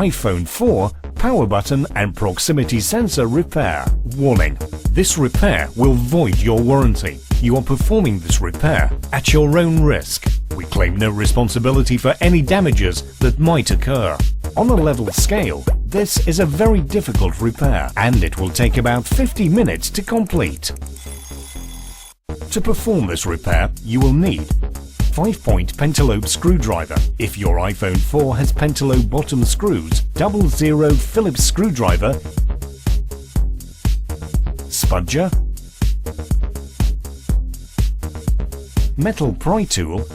iPhone 4 power button and proximity sensor repair. Warning: this repair will void your warranty. You are performing this repair at your own risk. We claim no responsibility for any damages that might occur. On a level scale, this is a very difficult repair and it will take about 50 minutes to complete. To perform this repair, you will need 5-point pentalobe screwdriver. If your iPhone 4 has pentalobe bottom screws, 00 Phillips screwdriver, spudger, metal pry tool,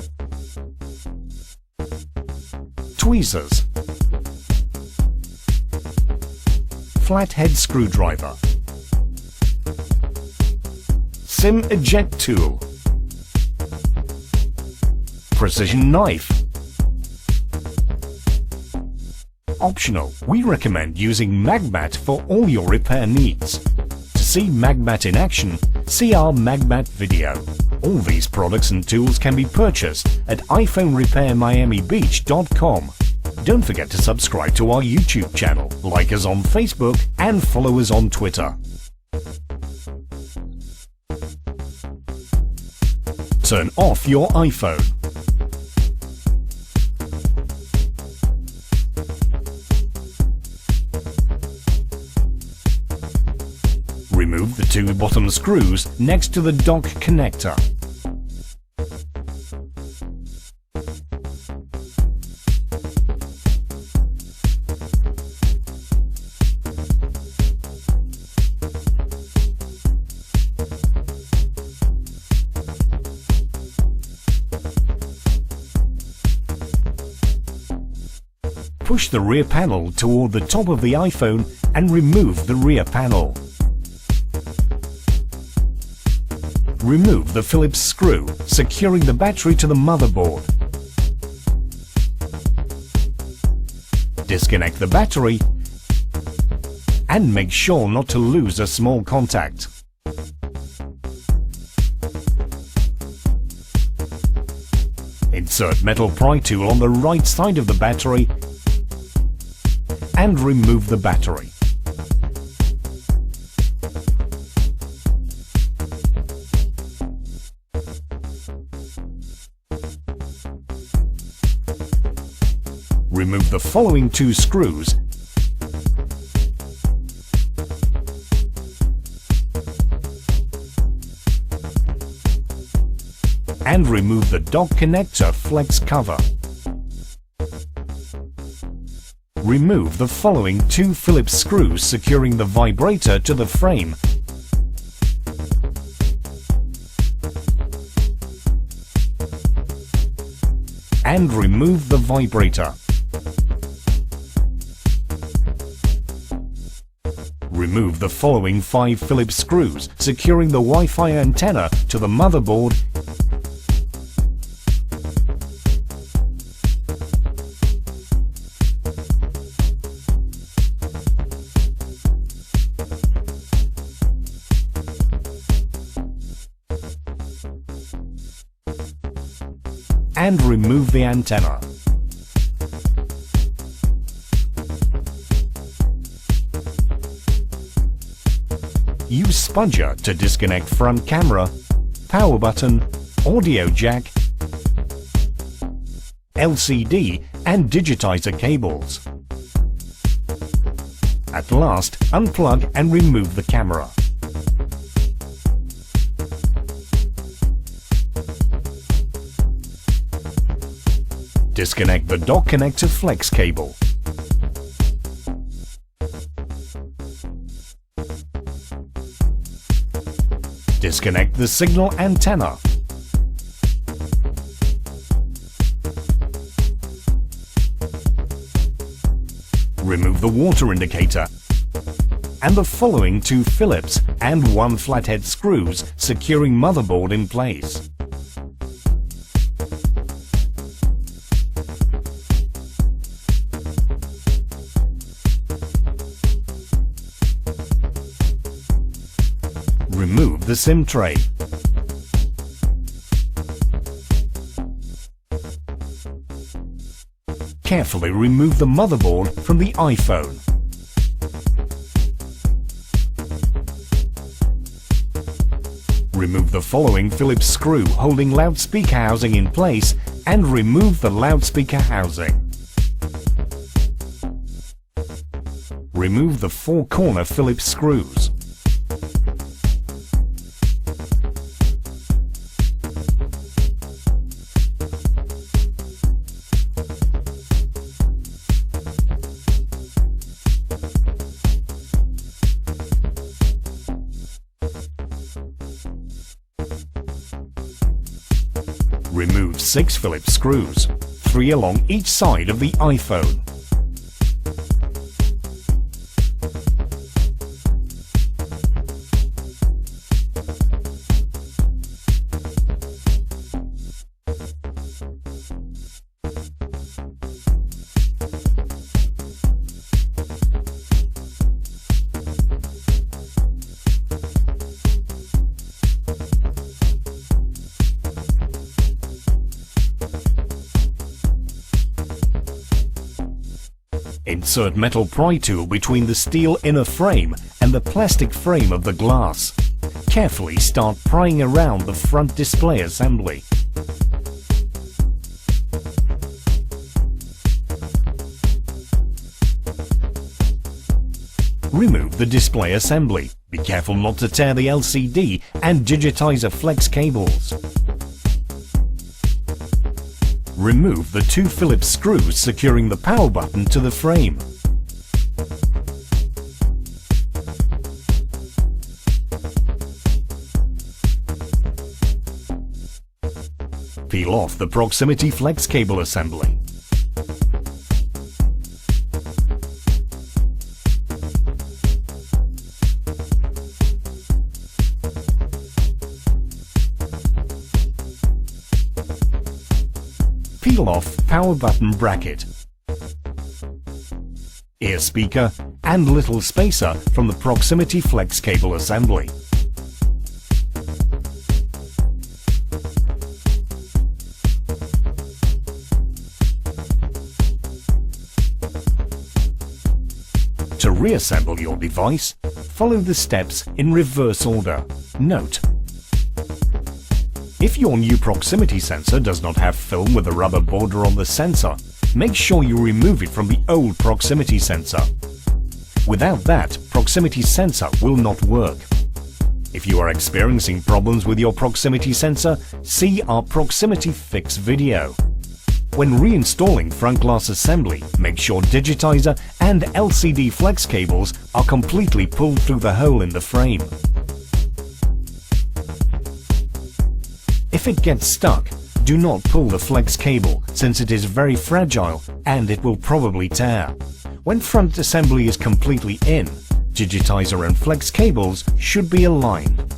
tweezers, flathead screwdriver, SIM eject tool, precision knife. Optional, we recommend using Magmat for all your repair needs. To see Magmat in action, see our Magmat video. All these products and tools can be purchased at iPhoneRepairMiamiBeach.com. Don't forget to subscribe to our YouTube channel, like us on Facebook and follow us on Twitter. Turn off your iPhone. Remove the two bottom screws next to the dock connector. Push the rear panel toward the top of the iPhone and remove the rear panel. Remove the Phillips screw, securing the battery to the motherboard. Disconnect the battery and make sure not to lose a small contact. Insert metal pry tool on the right side of the battery and remove the battery. Remove the following two screws and remove the dock connector flex cover. Remove the following two Phillips screws securing the vibrator to the frame. And remove the vibrator. Remove the following 5 Phillips screws securing the Wi-Fi antenna to the motherboard and remove the antenna. Use spudger to disconnect front camera, power button, audio jack, LCD and digitizer cables. At last, unplug and remove the camera. Disconnect the dock connector flex cable. Disconnect the signal antenna. Remove the water indicator and the following 2 Phillips and 1 flathead screws securing motherboard in place. Remove the SIM tray. Carefully remove the motherboard from the iPhone. Remove the following Phillips screw holding loudspeaker housing in place and remove the loudspeaker housing. Remove the four-corner Phillips screws. Remove 6 Phillips screws, 3 along each side of the iPhone. Insert metal pry tool between the steel inner frame and the plastic frame of the glass. Carefully start prying around the front display assembly. Remove the display assembly. Be careful not to tear the LCD and digitizer flex cables. Remove the 2 Phillips screws securing the power button to the frame. Peel off the proximity flex cable assembly. Peel off power button bracket, ear speaker and little spacer from the proximity flex cable assembly. To reassemble your device, follow the steps in reverse order. Note: if your new proximity sensor does not have film with a rubber border on the sensor, make sure you remove it from the old proximity sensor. Without that, proximity sensor will not work. If you are experiencing problems with your proximity sensor, see our proximity fix video. When reinstalling front glass assembly, make sure digitizer and LCD flex cables are completely pulled through the hole in the frame. If it gets stuck, do not pull the flex cable since it is very fragile and it will probably tear. When front assembly is completely in, digitizer and flex cables should be aligned.